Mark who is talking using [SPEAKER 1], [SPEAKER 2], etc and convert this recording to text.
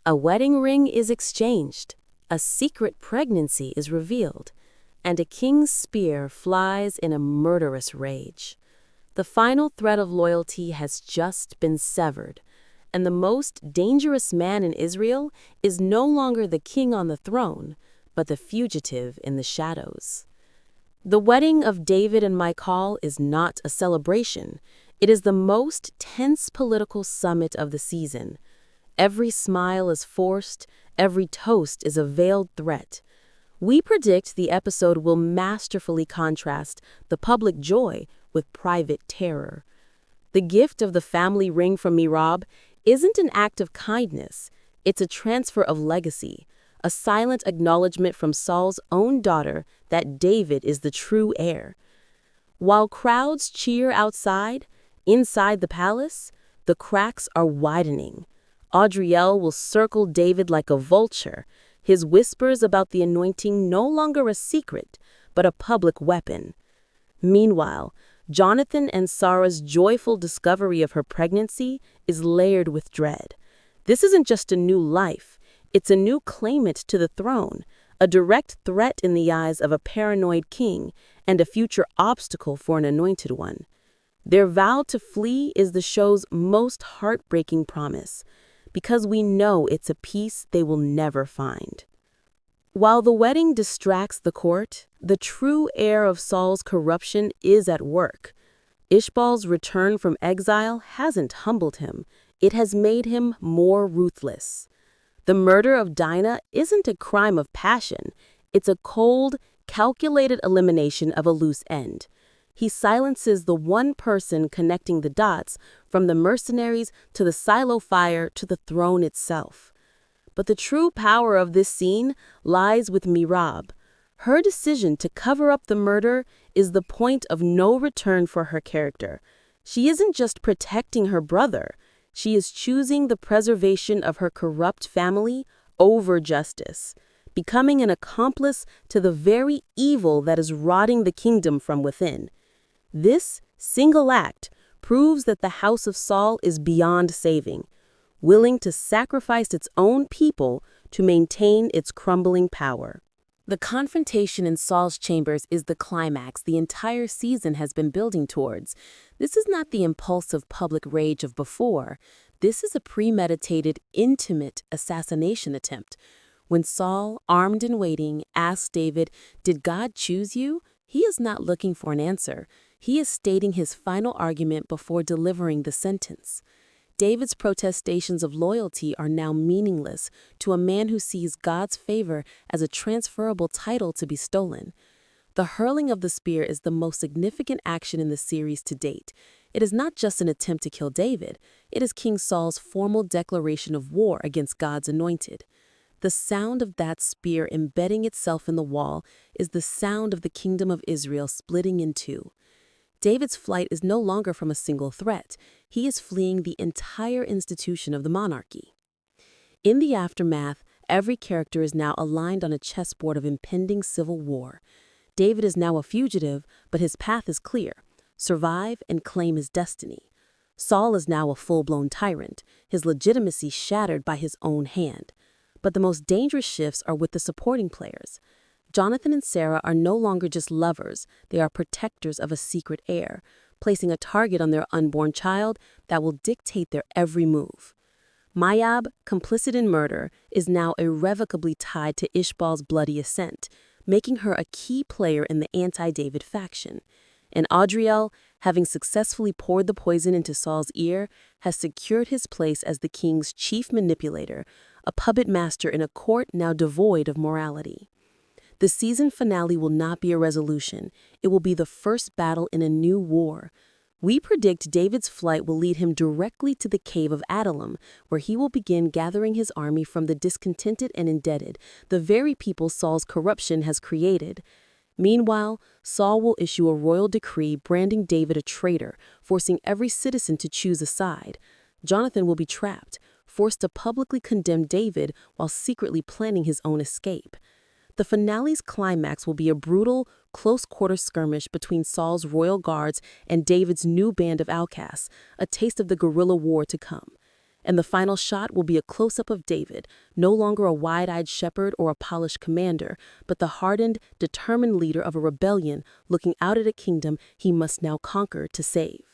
[SPEAKER 1] A wedding ring is exchanged, a secret pregnancy is revealed, and a king's spear flies in a murderous rage. The final thread of loyalty has just been severed, and the most dangerous man in Israel is no longer the king on the throne, but the fugitive in the shadows. The wedding of David and Michal is not a celebration. It is the most tense political summit of the season. Every smile is forced, every toast is a veiled threat. We predict the episode will masterfully contrast the public joy with private terror. The gift of the family ring from Miab isn't an act of kindness, it's a transfer of legacy, a silent acknowledgement from Saul's own daughter that David is the true heir. While crowds cheer outside, inside the palace, the cracks are widening. Adriel will circle David like a vulture, his whispers about the anointing no longer a secret, but a public weapon. Meanwhile, Jonathan and Sara's joyful discovery of her pregnancy is layered with dread. This isn't just a new life, it's a new claimant to the throne, a direct threat in the eyes of a paranoid king, and a future obstacle for an anointed one. Their vow to flee is the show's most heartbreaking promise, because we know it's a peace they will never find. While the wedding distracts the court, the true heir of Saul's corruption is at work. Ishbaal's return from exile hasn't humbled him, it has made him more ruthless. The murder of Dinah isn't a crime of passion, it's a cold, calculated elimination of a loose end. He silences the one person connecting the dots, from the mercenaries to the silo fire to the throne itself. But the true power of this scene lies with Miab. Her decision to cover up the murder is the point of no return for her character. She isn't just protecting her brother, she is choosing the preservation of her corrupt family over justice, becoming an accomplice to the very evil that is rotting the kingdom from within. This single act proves that the house of Saul is beyond saving, willing to sacrifice its own people to maintain its crumbling power. The confrontation in Saul's chambers is the climax the entire season has been building towards. This is not the impulsive public rage of before. This is a premeditated, intimate assassination attempt. When Saul, armed and waiting, asks David, "Did God choose you?" he is not looking for an answer. He is stating his final argument before delivering the sentence. David's protestations of loyalty are now meaningless to a man who sees God's favor as a transferable title to be stolen. The hurling of the spear is the most significant action in the series to date. It is not just an attempt to kill David, it is King Saul's formal declaration of war against God's anointed. The sound of that spear embedding itself in the wall is the sound of the kingdom of Israel splitting in two. David's flight is no longer from a single threat. He is fleeing the entire institution of the monarchy. In the aftermath, every character is now aligned on a chessboard of impending civil war. David is now a fugitive, but his path is clear: survive and claim his destiny. Saul is now a full-blown tyrant, his legitimacy shattered by his own hand. But the most dangerous shifts are with the supporting players. Jonathan and Sara are no longer just lovers, they are protectors of a secret heir, placing a target on their unborn child that will dictate their every move. Miab, complicit in murder, is now irrevocably tied to Ishbaal's bloody ascent, making her a key player in the anti-David faction. And Adriel, having successfully poured the poison into Saul's ear, has secured his place as the king's chief manipulator, a puppet master in a court now devoid of morality. The season finale will not be a resolution. It will be the first battle in a new war. We predict David's flight will lead him directly to the cave of Adullam, where he will begin gathering his army from the discontented and indebted, the very people Saul's corruption has created. Meanwhile, Saul will issue a royal decree branding David a traitor, forcing every citizen to choose a side. Jonathan will be trapped, forced to publicly condemn David while secretly planning his own escape. The finale's climax will be a brutal, close-quarter skirmish between Saul's royal guards and David's new band of outcasts, a taste of the guerrilla war to come. And the final shot will be a close-up of David, no longer a wide-eyed shepherd or a polished commander, but the hardened, determined leader of a rebellion looking out at a kingdom he must now conquer to save.